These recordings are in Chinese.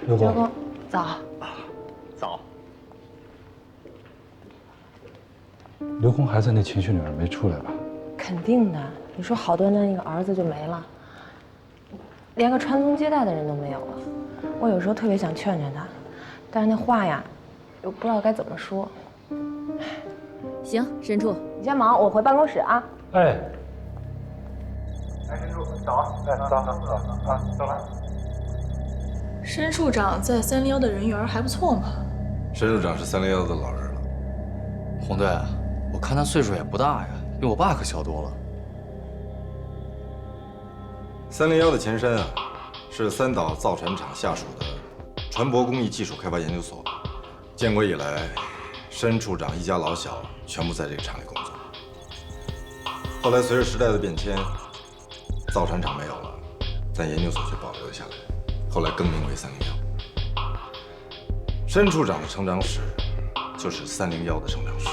刘工，早。早。刘红还在那情绪里面没出来吧？肯定的。你说好端端一个儿子就没了，连个传宗接代的人都没有了。我有时候特别想劝劝他，但是那话呀，又不知道该怎么说。行，申处，你先忙，我回办公室啊。哎，申处，早。走了。申处长在301的人缘还不错嘛。申处长是301的老人了。红队，我看他岁数也不大呀，比我爸可小多了。301的前身啊，是三岛造船厂下属的船舶工艺技术开发研究所。建国以来，申处长一家老小全部在这个厂里工作。后来随着时代的变迁，造船厂没有了，但研究所却保留了下来。后来更名为301。申处长的成长史，就是301的成长史。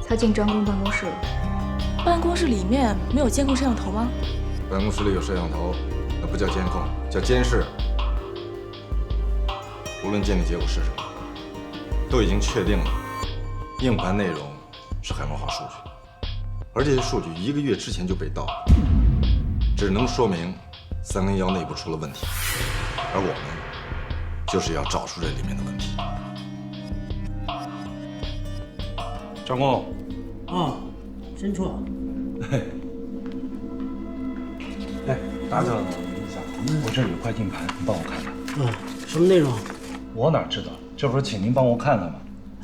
他进张工办公室了。办公室里面没有监控摄像头吗？办公室里有摄像头，那不叫监控，叫监视。无论鉴定结果是什么，都已经确定了，硬盘内容是海默化数据，而这些数据1个月之前就被盗，只能说明301内部出了问题，而我们就是要找出这里面的问题。张工。哦，申处。哎，打搅您一下，我这里有块硬盘，你帮我看看。什么内容？我哪知道？这不是请您帮我看看吗？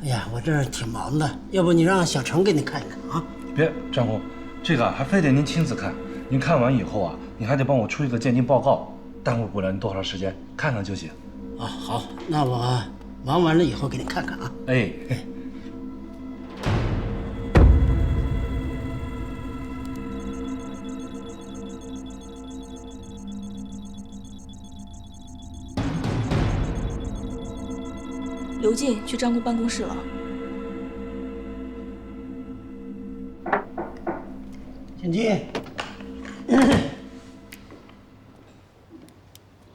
哎呀，我这儿挺忙的，要不你让小程给你看一看啊？别，张工，这个还非得您亲自看。您看完以后啊，你还得帮我出一个鉴定报告，耽误不了你多少时间，看看就行。啊，好，那我忙完了以后给你看看啊。哎。刘静去张工办公室了。请进。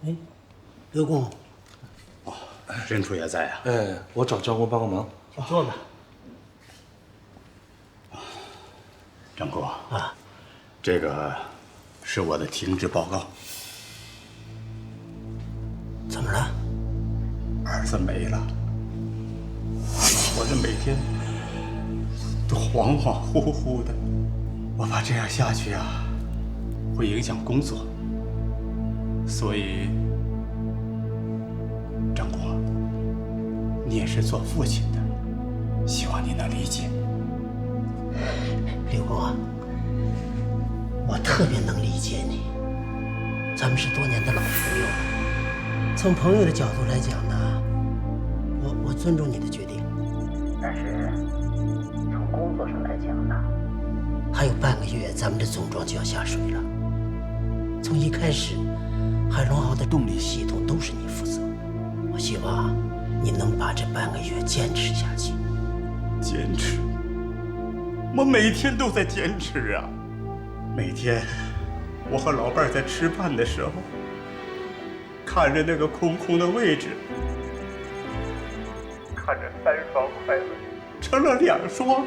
哎，刘工。哦，申处也在啊。哎，我找张工帮个忙。请坐吧。张工啊，这个是我的停职报告。怎么了？儿子没了。我这每天都恍恍惚惚的，我怕这样下去啊，会影响工作，所以，张国，你也是做父亲的，希望你能理解。刘工啊，我特别能理解你，咱们是多年的老朋友，从朋友的角度来讲呢，我尊重你的决定。但是从工作上来讲呢，还有半个月，咱们的总装就要下水了。从一开始，海龙号的动力系统都是你负责。我希望你能把这半个月坚持下去。坚持？我每天都在坚持啊！每天，我和老伴儿在吃饭的时候，看着那个空空的位置。看着3双筷子成了2双，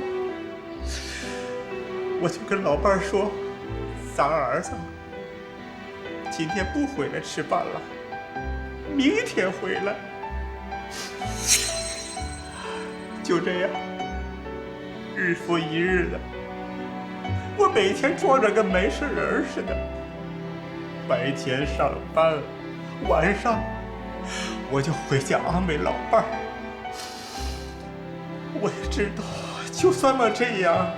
我就跟老伴儿说：“咱儿子今天不回来吃饭了，明天回来。”就这样，日复一日的，我每天装着跟没事人似的，白天上班，晚上我就回家安慰老伴儿。我也知道，就算我这样，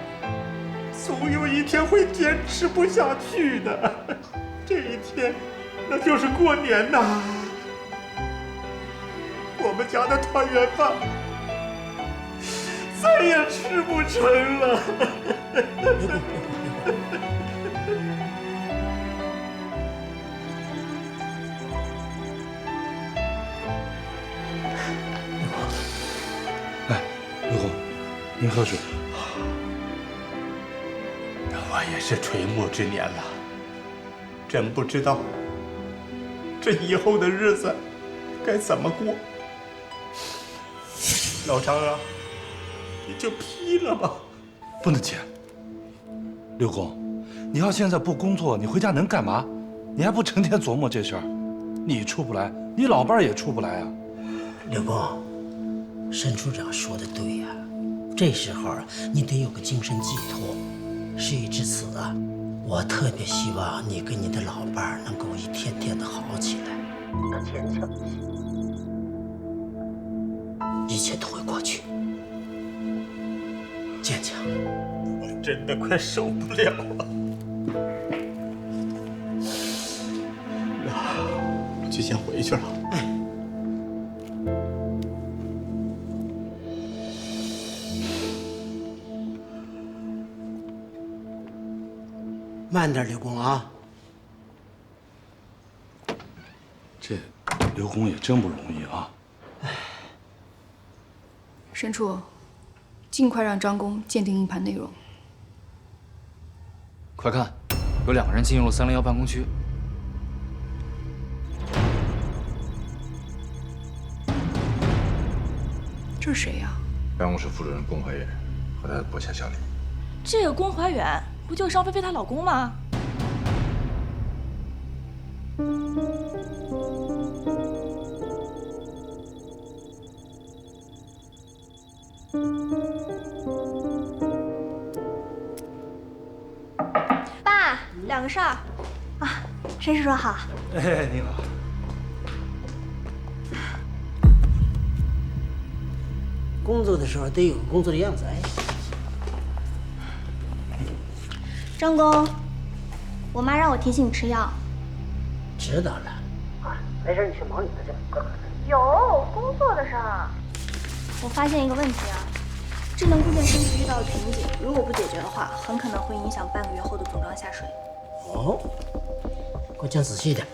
总有一天会坚持不下去的。这一天，那就是过年呐。我们家的团圆饭再也吃不成了。您喝水。我也是垂暮之年了，真不知道这以后的日子该怎么过。老张啊，你就批了吧。不能签。刘公，你要现在不工作，你回家能干嘛？你还不成天琢磨这事儿？你出不来，你老伴儿也出不来啊。刘公，沈处长说的对呀，这时候你得有个精神寄托。事已至此啊，我特别希望你跟你的老伴儿能够一天天的好起来，坚强一些，一切都会过去。坚强。我真的快受不了了。我就先回去了。慢点，刘公啊。这刘公也真不容易啊。沈处，尽快让张工鉴定硬盘内容。快看，有2个人进入了301办公区。这是谁呀？办公室副主任龚怀远和他的部下小李。这个龚怀远不就是商菲菲她老公吗？爸，2个事儿啊，沈叔叔好。哎，你好。工作的时候得有个工作的样子，哎。张工，我妈让我提醒你吃药。知道了。啊，没事，你去忙你的去。有工作的事儿。我发现一个问题啊，智能固件升级遇到了瓶颈，如果不解决的话，很可能会影响半个月后的总装下水。哦，给我讲仔细点。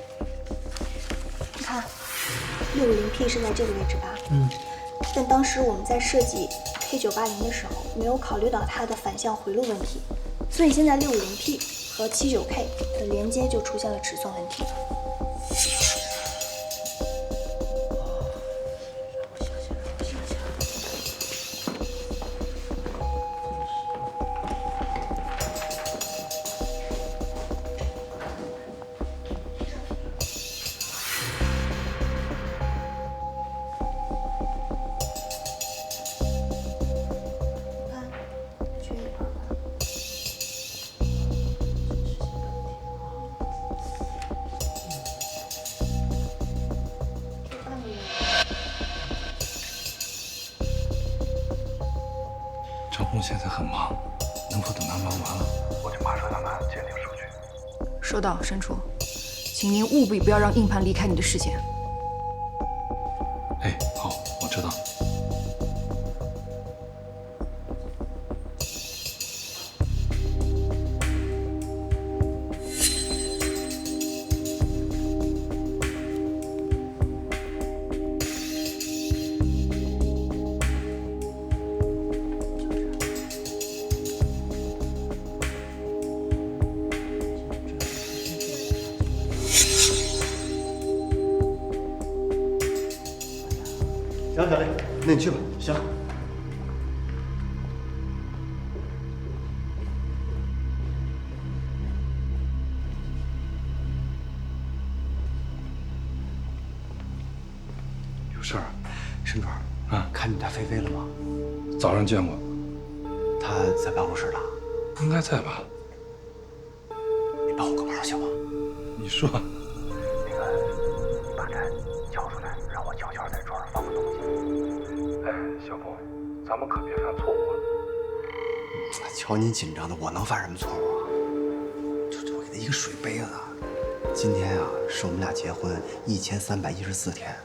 你看，650P 是在这个位置吧？嗯。但当时我们在设计 K980的时候，没有考虑到它的反向回路问题，所以现在650P 和79K 的连接就出现了尺寸问题。张工现在很忙，能否等他忙完了，我就马上让他鉴定数据？收到，沈处，请您务必不要让硬盘离开你的视线。哎，好，我知道。行，小李，那你去吧。行。有事儿？沈主任啊，看见他菲菲了吗？早上见过。他在办公室了？应该在吧。你帮我个忙行吗？你说。那个，你把这交出来，让我悄悄在桌上放个东西。哎，小峰，咱们可别犯错误啊！瞧您紧张的，我能犯什么错误啊？我给他一个水杯子。今天啊，是我们俩结婚1314天，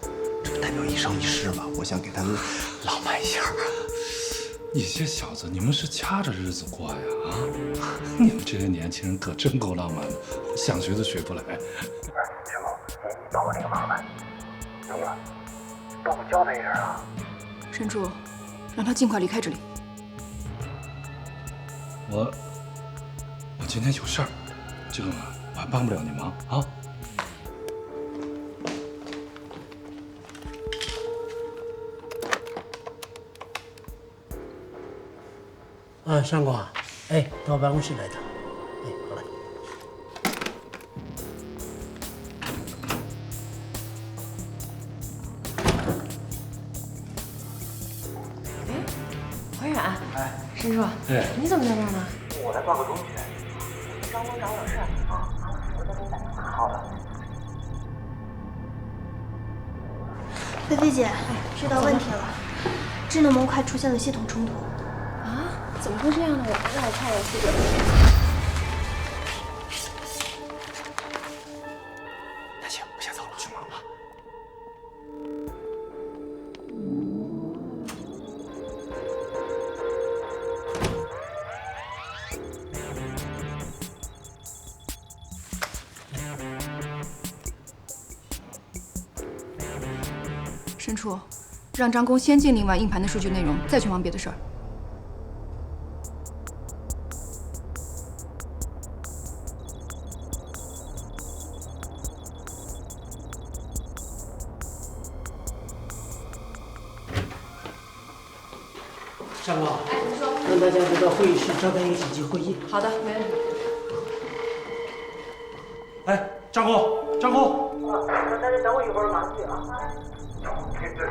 这不代表一生一世吗？我想给他们浪漫一下。你些小子，你们是掐着日子过呀啊！你们这些年轻人可真够浪漫的，想学都学不来。师傅，你帮我这个忙吧，怎么了？帮我交代一声啊！沈处，让他尽快离开这里。我今天有事儿，这个我还帮不了你忙啊。上官，哎，到办公室来趟。哎，好嘞。怀远，申叔，你怎么在这儿呢？我来抓个东西。张总找我有事啊，我再给你打电话。好的。菲菲姐，知道问题了，智能模块出现了系统冲突。啊？怎么会这样呢？我不知道，看我系统。那行，我先走了，去忙吧。申处，让张工先鉴定完硬盘的数据内容，再去忙别的事儿。上官，你说，让大家都到会议室召开一个紧急会议。好的，没问题。哎，张工，张工，那就等我一会儿，马上去啊。对，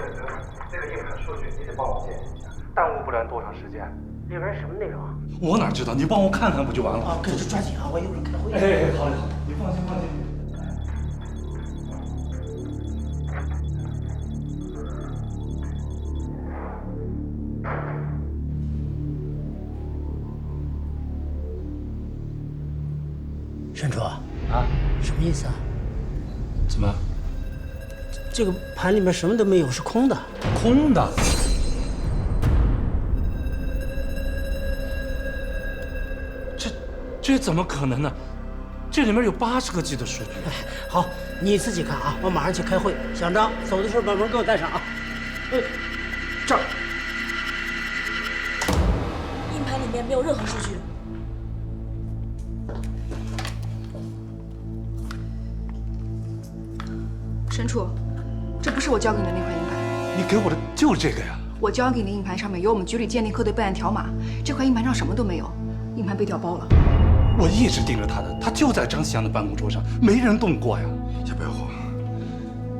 这个硬盘数据你得帮我鉴定一下，耽误不了多长时间。里边什么内容？我哪知道？你帮我看看不就完了？可是抓紧啊，我一会儿开会。哎，好嘞，好，你放心，放心。申处啊，什么意思啊？怎么？这个盘里面什么都没有，是空的。空的？这怎么可能呢？这里面有80个 G 的数据。好，你自己看啊，我马上去开会。小张，走的时候把门给我带上啊。这儿。硬盘里面没有任何数据。申处，这不是我交给你的那块硬盘。你给我的就是这个呀？我交给你的硬盘上面有我们局里鉴定科的备案条码，这块硬盘上什么都没有，硬盘被调包了。我一直盯着他的，他就在张夕阳的办公桌上，没人动过呀。先不要慌，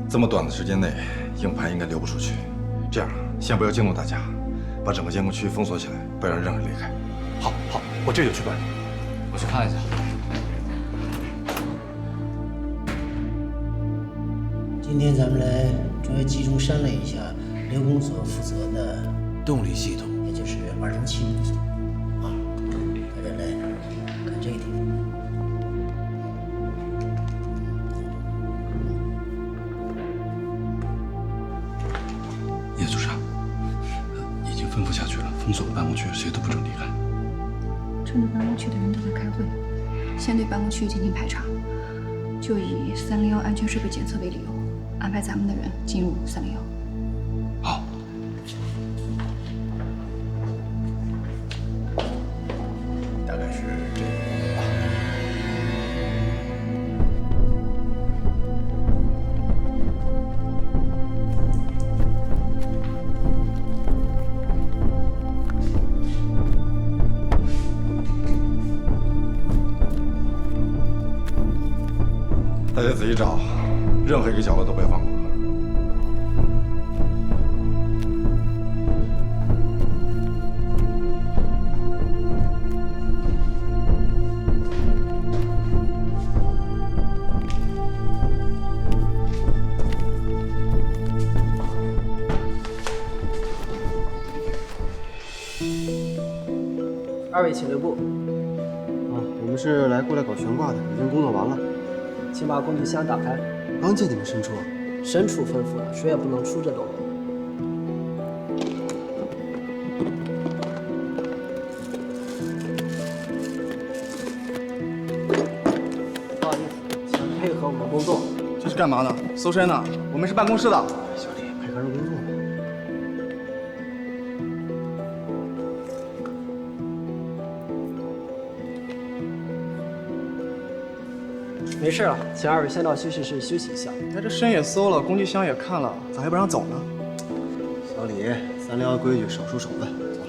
这么短的时间内，硬盘应该流不出去。这样，先不要惊动大家，把整个监控区封锁起来，不要让任何人离开。好，我这就去办。我去看一下。今天咱们来主要集中商量一下刘工所负责的动力系统，也就是207组啊，大家来看这一点。叶组长，已经吩咐下去了，封锁了办公区，谁都不准离开。趁着办公区的人都在开会，先对办公区进行排查，就以301安全设备检测为理由，安排咱们的人进入301。好。大概是这个吧。大家仔细找，任何一个角落都不要放过。2位请留步。我们是来过来搞悬挂的，已经工作完了。请把工具箱打开。刚见你们申处，申处吩咐了，谁也不能出这栋楼。不好意思，请配合我们工作。这是干嘛呢？搜身呢？我们是办公室的。小弟，配合着工作。没事了，请二位先到休息室休息一下。哎，这身也搜了，工具箱也看了，咋还不让走呢？小李，301规矩，手术手段。走了。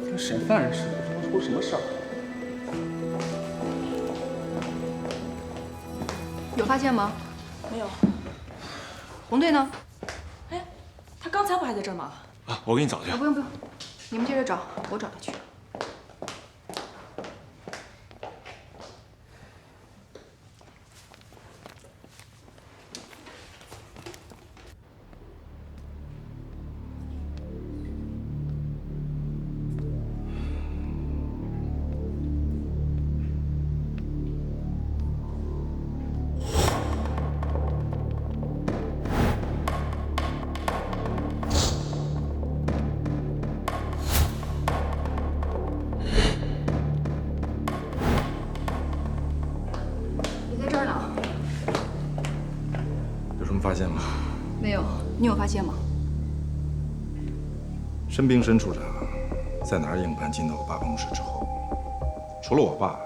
跟审犯人似的，这都出什么事儿？有发现吗？没有。红队呢？哎，他刚才不还在这儿吗？啊，我给你找去。不用不用，你们接着找，我找他去。发现吗？没有，你有发现吗？申兵申处长在拿着硬盘进到我爸办公室之后，除了我爸，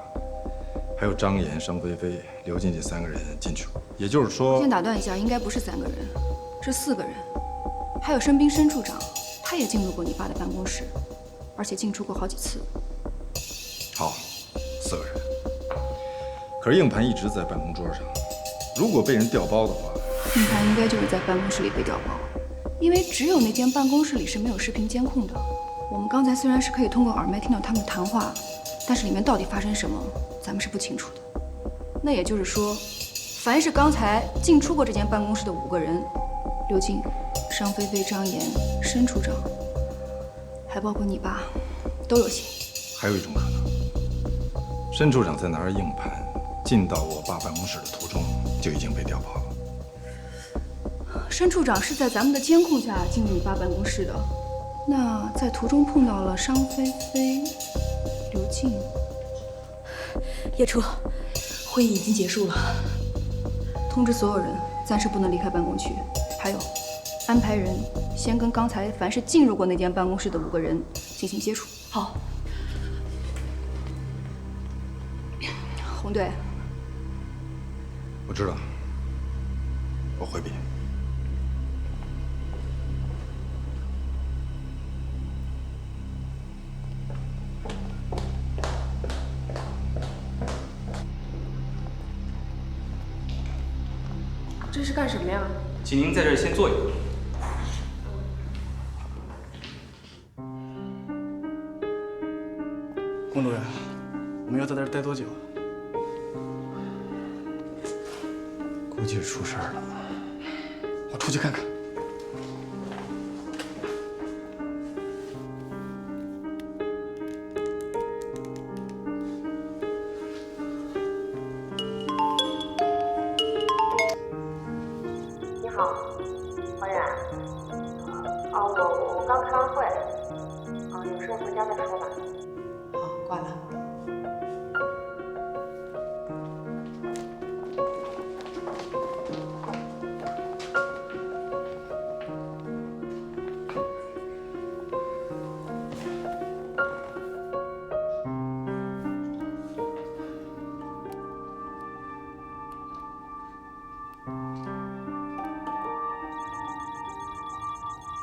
还有张岩、商菲菲、刘静这3个人进去过。也就是说，先打断一下，应该不是3个人，是4个人，还有申兵申处长，他也进入过你爸的办公室，而且进出过好几次。好，4个人。可是硬盘一直在办公桌上，如果被人调包的话。硬盘应该就是在办公室里被调包，因为只有那间办公室里是没有视频监控的。我们刚才虽然是可以通过耳麦听到他们的谈话，但是里面到底发生什么，咱们是不清楚的。那也就是说，凡是刚才进出过这间办公室的5个人，刘静、商菲菲、张岩、申处长，还包括你爸，都有嫌疑。还有一种可能，申处长在拿着硬盘进到我爸办公室的途中就已经被调包了。申处长是在咱们的监控下进入你爸办公室的，那在途中碰到了商菲菲、刘静。叶初，会议已经结束了，通知所有人暂时不能离开办公区，还有安排人先跟刚才凡是进入过那间办公室的5个人进行接触。好。红队，我知道，我回避。这是干什么呀？请您在这儿先坐一会儿。龚主任，我们要在这儿待多久？估计是出事儿了。我出去看看。你好，黄远。我刚开完会，有事回家再说吧。好，挂了。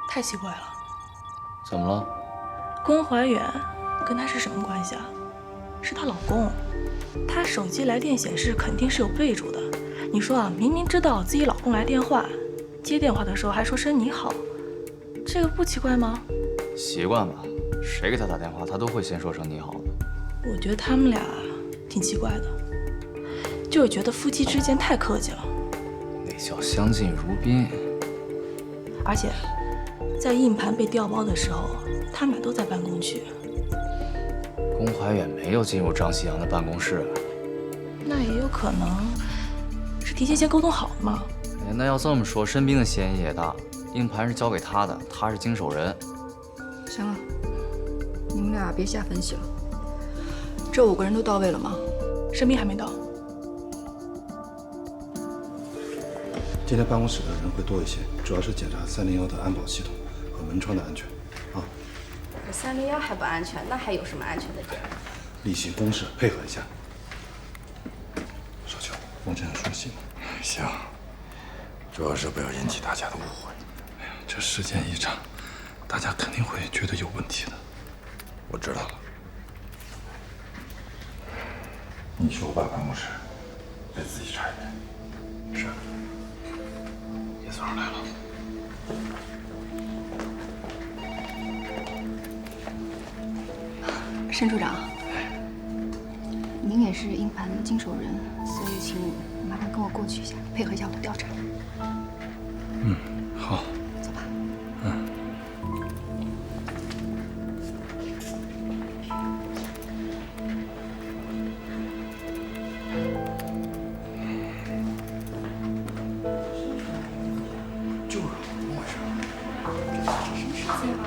太奇怪了，怎么了？龚怀远跟她是什么关系啊？是她老公，她手机来电显示肯定是有备注的。你说啊，明明知道自己老公来电话，接电话的时候还说声你好，这个不奇怪吗？习惯吧，谁给他打电话，他都会先说声你好的。我觉得他们俩挺奇怪的，就是觉得夫妻之间太客气了。那叫相敬如宾。而且，在硬盘被调包的时候，他们俩都在办公区。龚怀远没有进入张夕阳的办公室。那也有可能是提前先沟通好的嘛。哎，那要这么说，申兵的嫌疑也大。硬盘是交给他的，他是经手人。行了，你们俩别瞎分析了。这5个人都到位了吗？申兵还没到。今天办公室的人会多一些，主要是检查301的安保系统和门窗的安全。啊，可301还不安全，那还有什么安全的地儿？例行公事，配合一下。少秋，我这样说行吗？行，主要是不要引起大家的误会。哎呀，这时间一长，大家肯定会觉得有问题的。我知道了。你去我爸办公室，再仔细查一遍。是。叶总来了。申处长，您也是硬盘的经手人，所以请麻烦跟我过去一下，配合一下我的调查。嗯，好。走吧。嗯。就是怎么回事？什么事情啊？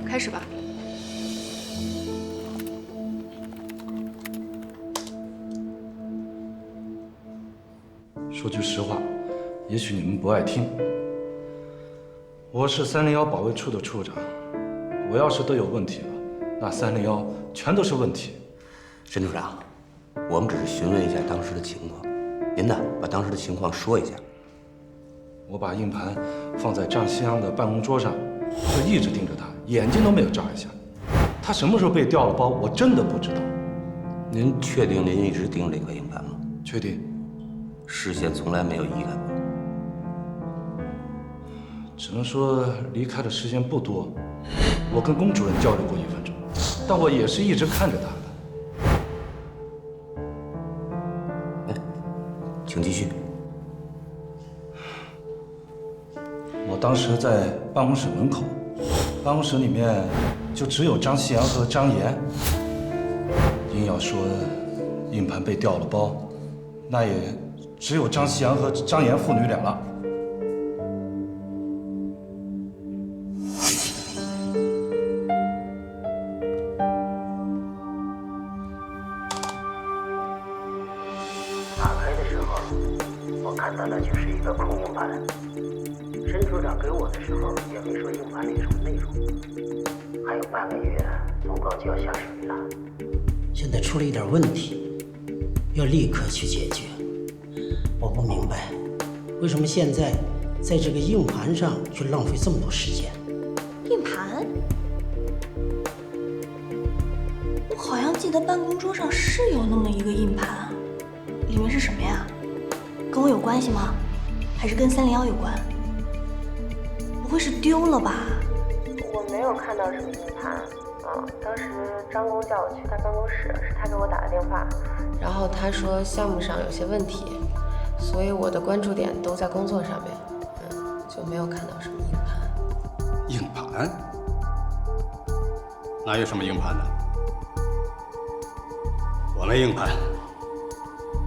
开始吧。说句实话，也许你们不爱听。我是301保卫处的处长，我要是都有问题了，那301全都是问题。申处长，我们只是询问一下当时的情况，您呢把当时的情况说一下。我把硬盘放在张新阳的办公桌上，就一直盯着他，眼睛都没有眨一下。他什么时候被调了包，我真的不知道。您确定您一直盯着这块硬盘吗？确定。视线从来没有移开过。只能说离开的时间不多。我跟龚主任交流过1分钟，但我也是一直看着他的。请继续。我当时在办公室门口，办公室里面就只有张夕阳和张岩。硬要说硬盘被调了包，那也只有张夕阳和张岩父女俩了。打开的时候，我看到的却是一个空硬盘。申处长给我的时候也没说硬盘里什么内容。还有半个月，总稿就要下水了。现在出了一点问题，要立刻去解决。我不明白，为什么现在在这个硬盘上去浪费这么多时间？硬盘？我好像记得办公桌上是有那么一个硬盘啊，里面是什么呀？跟我有关系吗？还是跟301有关？不会是丢了吧？我没有看到什么硬盘。当时张工叫我去他办公室，是他给我打的电话，然后他说项目上有些问题，所以我的关注点都在工作上面，就没有看到什么硬盘。硬盘？哪有什么硬盘呢？我没硬盘，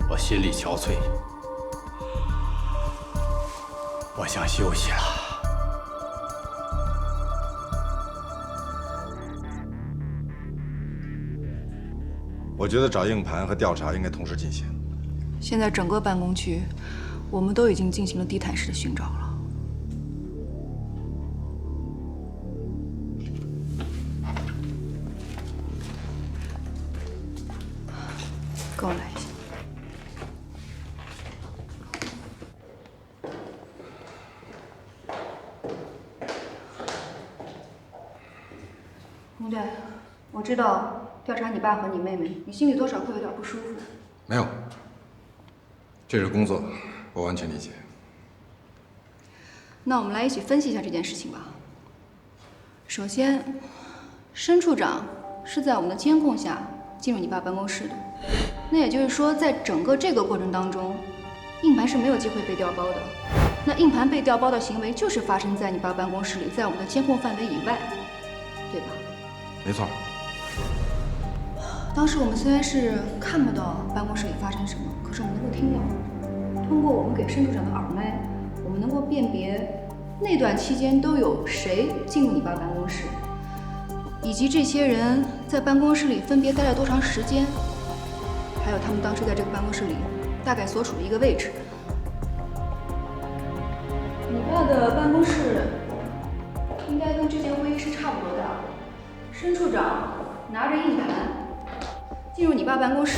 我心力憔悴，我想休息了。我觉得找硬盘和调查应该同时进行。现在整个办公区，我们都已经进行了地毯式的寻找了。跟我来一下。洪队，我知道调查你爸和你妹妹，你心里多少会有点不舒服。没有，这是工作，我完全理解。那我们来一起分析一下这件事情吧。首先，申处长是在我们的监控下进入你爸办公室的，那也就是说，在整个这个过程当中，硬盘是没有机会被调包的。那硬盘被调包的行为就是发生在你爸办公室里，在我们的监控范围以外，对吧？没错。当时我们虽然是看不到办公室里发生什么，可是我们能够听到，通过我们给申处长的耳麦，我们能够辨别那段期间都有谁进入你爸办公室，以及这些人在办公室里分别待了多长时间，还有他们当时在这个办公室里大概所处的一个位置。你爸的办公室应该跟这间会议室差不多大。申处长拿着硬盘进入你爸办公室，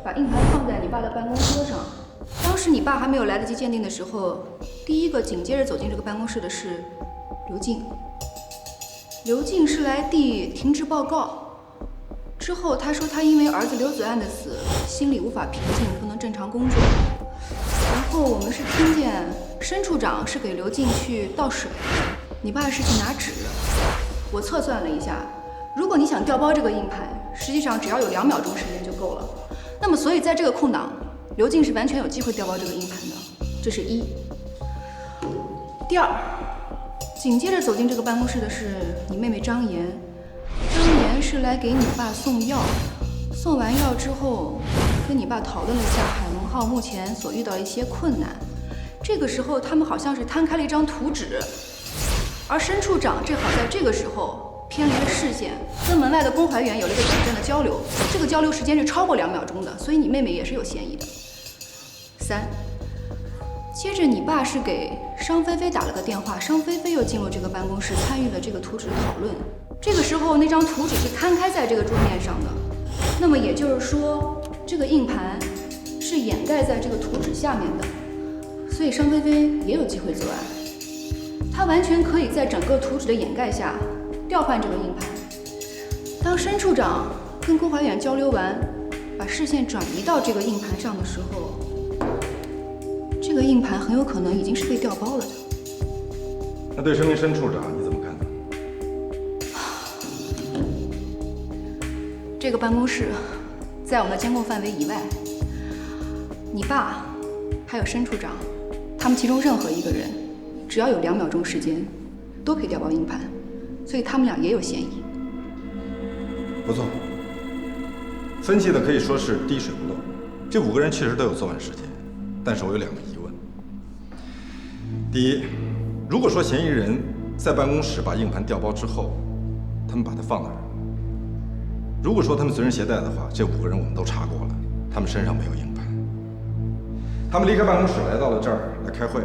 把硬盘放在你爸的办公桌上。当时你爸还没有来得及鉴定的时候，第一个紧接着走进这个办公室的是刘静。刘静是来递停职报告，之后他说他因为儿子刘子安的死，心里无法平静，不能正常工作。然后我们是听见申处长是给刘静去倒水，你爸是去拿纸。我测算了一下，如果你想调包这个硬盘，实际上只要有2秒钟时间就够了。那么所以在这个空档，刘静是完全有机会调包这个硬盘的，这是一。第二，紧接着走进这个办公室的是你妹妹张岩。张岩是来给你爸送药，送完药之后，跟你爸讨论了一下海龙号目前所遇到一些困难。这个时候，他们好像是摊开了一张图纸，而申处长正好在这个时候偏离了视线，跟门外的龚怀远有了一个短暂的交流，这个交流时间是超过2秒钟的，所以你妹妹也是有嫌疑的。3，接着你爸是给商菲菲打了个电话，商菲菲又进入这个办公室参与了这个图纸的讨论。这个时候那张图纸是摊开在这个桌面上的，那么也就是说这个硬盘是掩盖在这个图纸下面的，所以商菲菲也有机会作案。她完全可以在整个图纸的掩盖下调换这个硬盘。当申处长跟龚怀远交流完，把视线转移到这个硬盘上的时候，这个硬盘很有可能已经是被调包了的。那对这名申处长你怎么看呢？这个办公室在我们的监控范围以外，你爸还有申处长，他们其中任何一个人，只要有2秒钟时间，都可以调包硬盘，所以他们俩也有嫌疑。不错，分析的可以说是滴水不漏。这5个人确实都有作案时间，但是我有2个疑问。第一，如果说嫌疑人在办公室把硬盘调包之后，他们把它放哪儿？如果说他们随身携带的话，这5个人我们都查过了，他们身上没有硬盘。他们离开办公室来到了这儿来开会，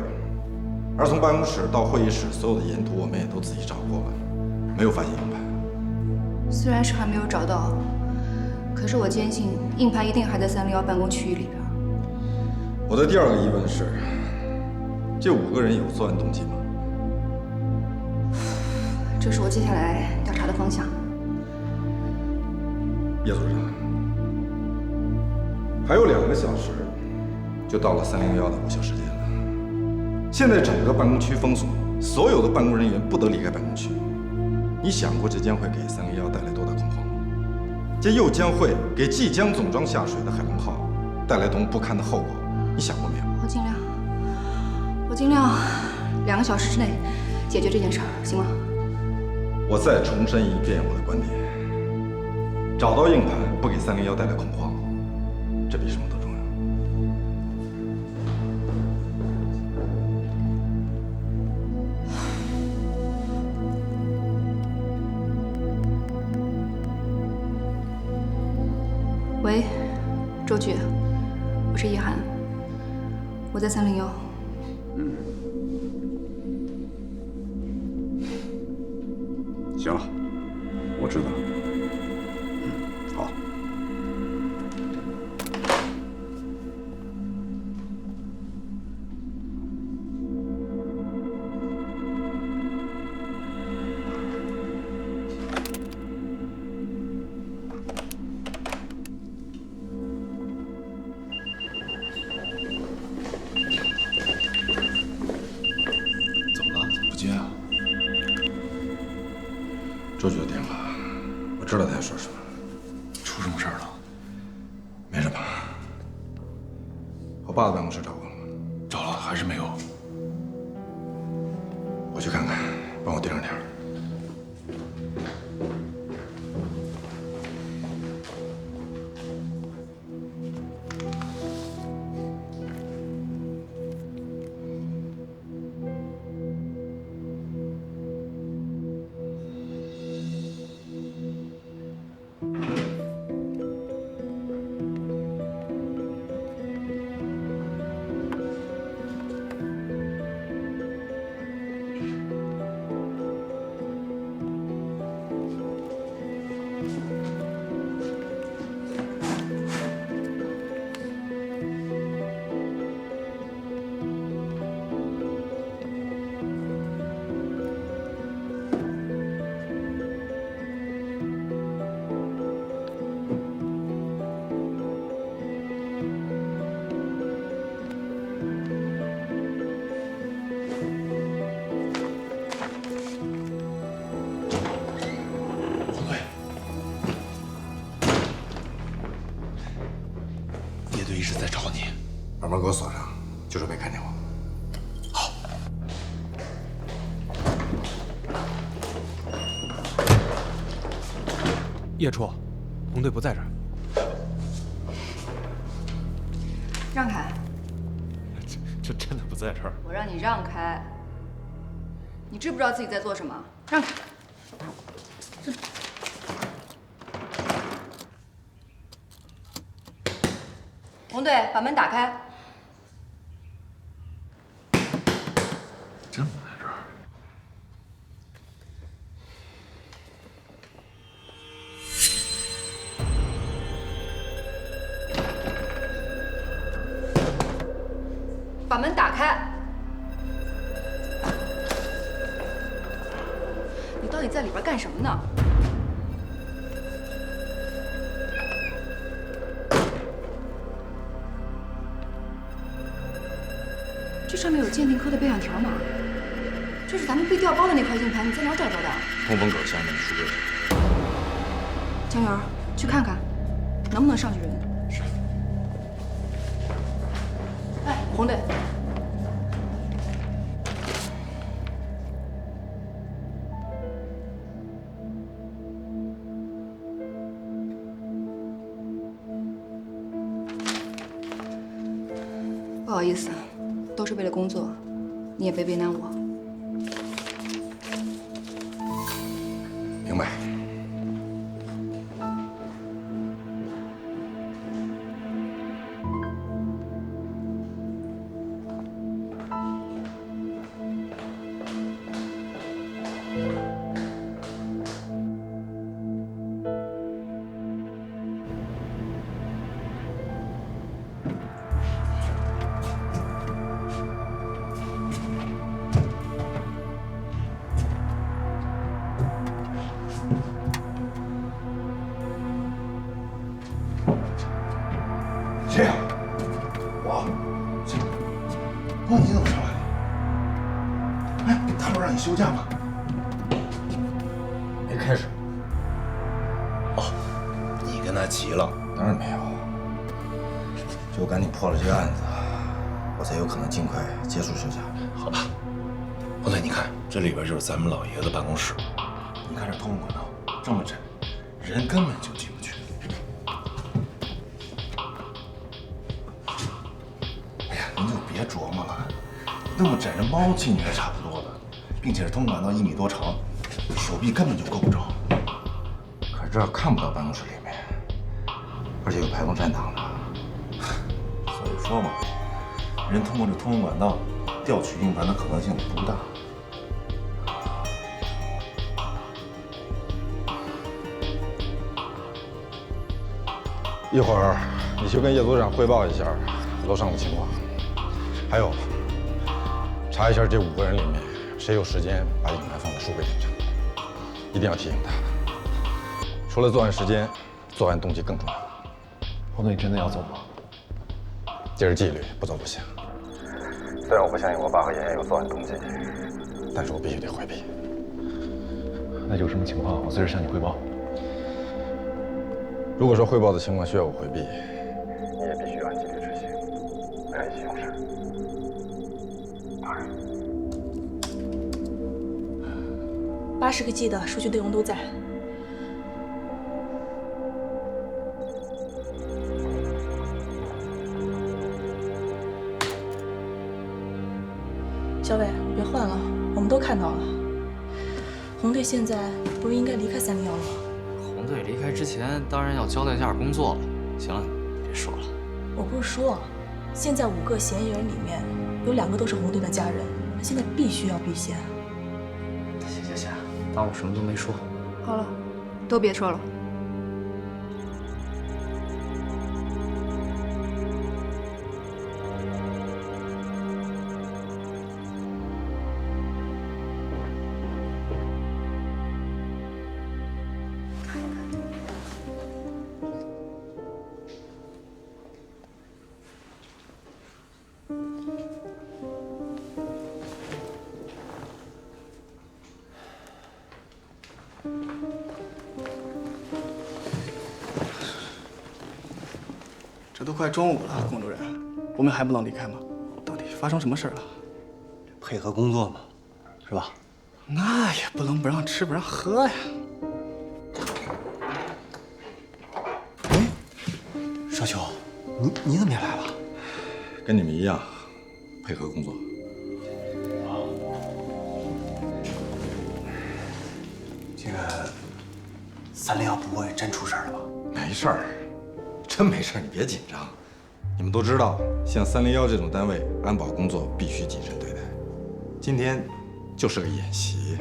而从办公室到会议室所有的沿途我们也都自己找过了，没有发现硬盘。虽然是还没有找到，可是我坚信硬盘一定还在301办公区域里边。我的第2个疑问是，这5个人有作案动机吗？这是我接下来调查的方向。叶组长，还有2个小时就到了301的午休时间了。现在整个办公区封锁，所有的办公人员不得离开办公区。你想过这将会给301带来多大恐慌吗？这又将会给即将总装下水的海龙号带来多么不堪的后果？你想过没有？我尽量2个小时之内解决这件事儿，行吗？我再重申一遍我的观点：找到硬盘，不给301带来恐慌，这比什么都重要。喂，周局，我是叶涵，我在301。行了，我知道。好。怎么了？不接啊？周局的电话，我知道他要说什么。出什么事儿了？没什么。我爸的办公室找过了吗？找了，还是没有。我去看看，帮我盯着点儿。给我锁上，就说没看见我。好。叶初，红队不在这儿。让开！这真的不在这儿。我让你让开！你知不知道自己在做什么？让开！红队，把门打开。真不在这儿。把门打开！你到底在里边干什么呢？这上面有鉴定科的备案条码，这是咱们被调包的那块硬盘，你在哪儿找到的？通风口下面的书柜上。江源，去看看，能不能上去人？是。哎，红队。不好意思，都是为了工作，你也别为难我。明白。谁呀？我。哦，你怎么上来了？哎，他不让你休假吗？没开始。哦，你跟他急了？当然没有，就赶紧破了这个案子，我才有可能尽快结束休假。好吧。红队，你看，这里边就是咱们老爷子办公室。你看这通风管道这么窄，人根本就进不去。您就别琢磨了，那么窄，人猫进去还差不多了，并且是通管道1米多长，手臂根本就够不着。可是这儿看不到办公室里面，而且有排风扇挡着。所以说嘛，人通过这通风管道调取硬盘的可能性不大。一会儿你去跟叶组长汇报一下楼上的情况。还有，查一下这5个人里面谁有时间把硬盘放在书柜顶上，一定要提醒他。除了作案时间，作案动机更重要。红队，你真的要走吗？这是纪律，不走不行。虽然我不相信我爸和妍妍有作案动机，但是我必须得回避。那有什么情况，我随时向你汇报。如果说汇报的情况需要我回避，你也必须按纪律执行，按一行事。大人，80个 G 的数据内容都在。小伟，别换了，我们都看到了。红队现在不是应该离开301了吗？红队离开之前，当然要交代一下工作了。行了，别说了。我不是说，现在5个嫌疑人里面有2个都是红队的家人，现在必须要避嫌。行，当我什么都没说。好了，都别说了。这都快中午了，龚主任，我们还不能离开吗？到底发生什么事了？配合工作嘛，是吧？那也不能不让吃不让喝呀。哎，少秋，你怎么也来了？跟你们一样，配合工作。这个301不会真出事了吧？没事儿，真没事儿，你别紧张。你们都知道，像301这种单位，安保工作必须谨慎对待。今天就是个演习，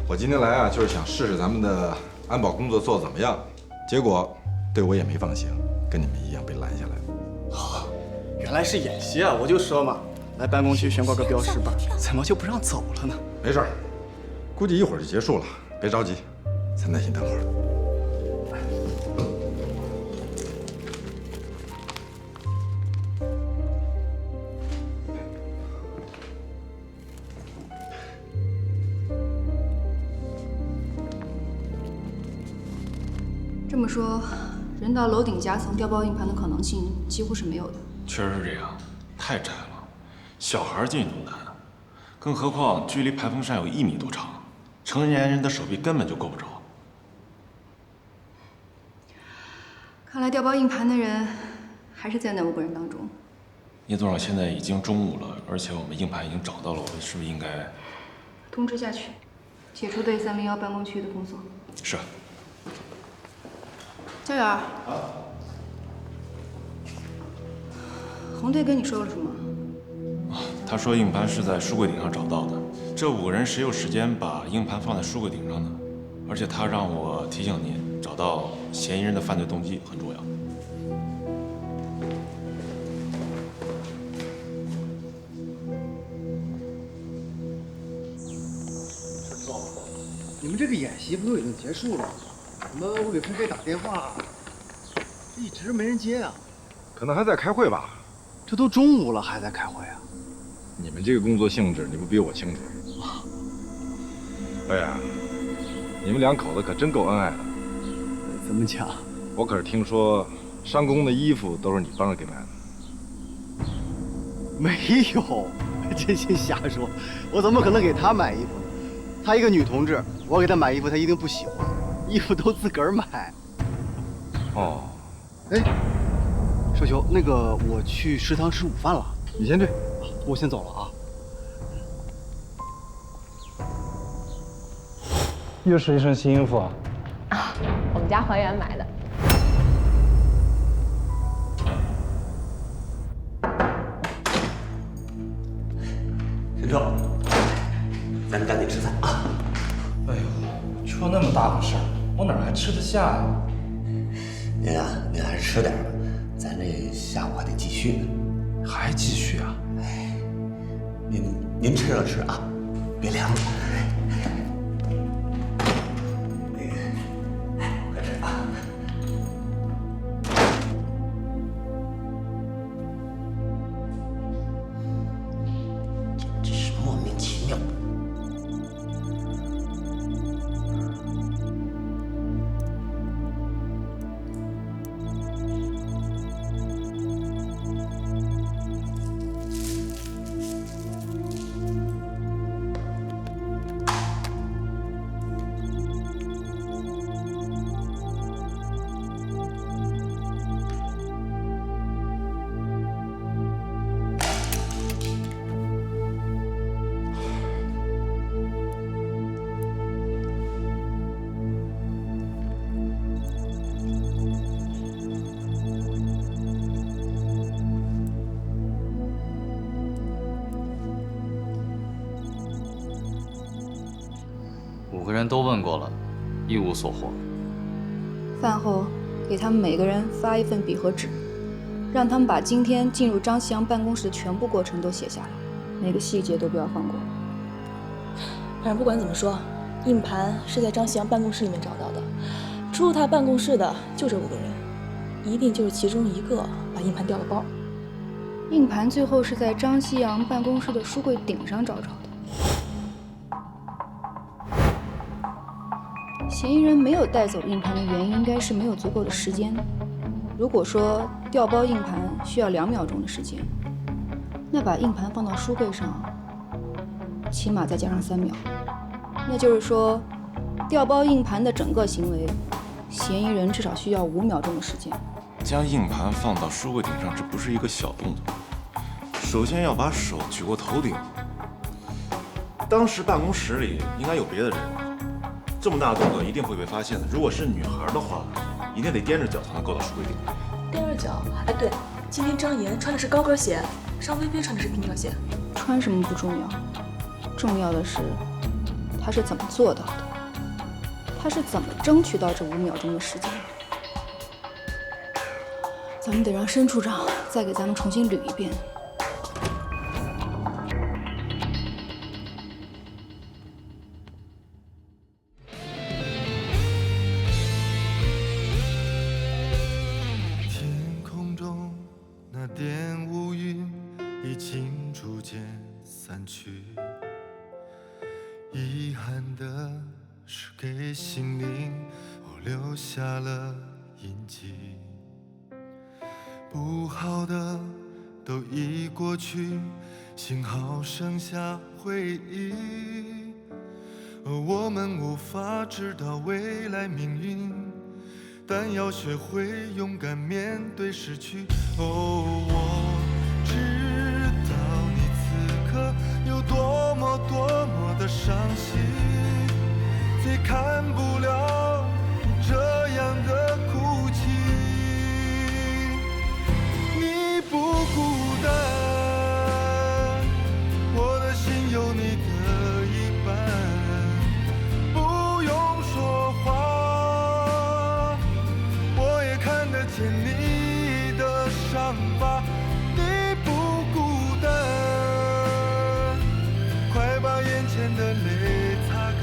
我今天来啊，就是想试试咱们的安保工作做得怎么样。结果对我也没放行，跟你们一样被拦下来了。好，原来是演习啊！我就说嘛，来办公区悬挂个标识吧，怎么就不让走了呢？没事儿，估计一会儿就结束了，别着急，再耐心等会儿。这么说，人到楼顶夹层掉爆硬盘的可能性几乎是没有的。确实是这样，太窄了，小孩进去都难，更何况距离排风扇有1米多长，成年人的手臂根本就够不着。看来掉爆硬盘的人还是在那5个人当中。聂总长，现在已经中午了，而且我们硬盘已经找到了，我们是不是应该通知下去，解除对301办公区的封锁？是。焦远，红队跟你说了什么？他说硬盘是在书柜顶上找到的，这5个人谁有时间把硬盘放在书柜顶上呢？而且他让我提醒您，找到嫌疑人的犯罪动机很重要。你们这个演习不都已经结束了？怎么我给分飞打电话，一直没人接啊？可能还在开会吧。这都中午了还在开会啊？你们这个工作性质，你不比我清楚。哎呀，你们2口子可真够恩爱的。怎么讲？我可是听说，商工的衣服都是你帮着给买的。没有，真心瞎说。我怎么可能给他买衣服呢？她一个女同志，我给她买衣服，她一定不喜欢。衣服都自个儿买。哦。哎，少秋，那个我去食堂吃午饭了。你先去，我先走了啊。又是一身新衣服啊！啊，我们家还原买的。陈州，咱们赶紧吃饭啊！哎呦，出那么大个事儿，我哪还吃得下呀？您啊，您还是吃点吧，咱这下午还得继续呢。还继续啊？哎，您吃着吃啊，别凉了。快吃啊！真是莫名其妙。5个人都问过了，一无所获。饭后给他们每个人发一份笔和纸，让他们把今天进入张夕阳办公室的全部过程都写下来，每个细节都不要放过。反正不管怎么说，硬盘是在张夕阳办公室里面找到的，出入他办公室的就这5个人，一定就是其中一个把硬盘调了包。硬盘最后是在张夕阳办公室的书柜顶上找着的。嫌疑人没有带走硬盘的原因，应该是没有足够的时间。如果说调包硬盘需要2秒钟的时间，那把硬盘放到书柜上，起码再加上3秒，那就是说，调包硬盘的整个行为，嫌疑人至少需要5秒钟的时间。将硬盘放到书柜顶上，这不是一个小动作。首先要把手举过头顶。当时办公室里应该有别的人，这么大的动作一定会被发现的。如果是女孩的话，一定得踮着脚才能够到书柜顶。踮着脚？哎，对，今天张岩穿的是高跟鞋，尚菲菲穿的是平底鞋。穿什么不重要，重要的是他是怎么做到的，他是怎么争取到这5秒钟的时间的。咱们得让申处长再给咱们重新捋一遍。天空中那点乌云已经逐渐散去，遗憾的是给心灵留下了印记。不好的都已过去，幸好剩下回忆。而我们无法知道未来命运，但要学会勇敢面对失去。哦，我知道你此刻有多么的伤心，却看不了你这样的哭泣。不孤单，我的心有你的一半，不用说话，我也看得见你的伤疤。你不孤单，快把眼前的泪擦干，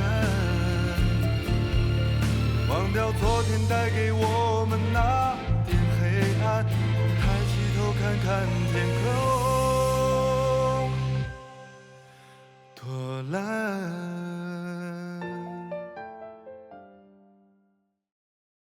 忘掉昨天带给我们那点黑暗。抬起头看看天空。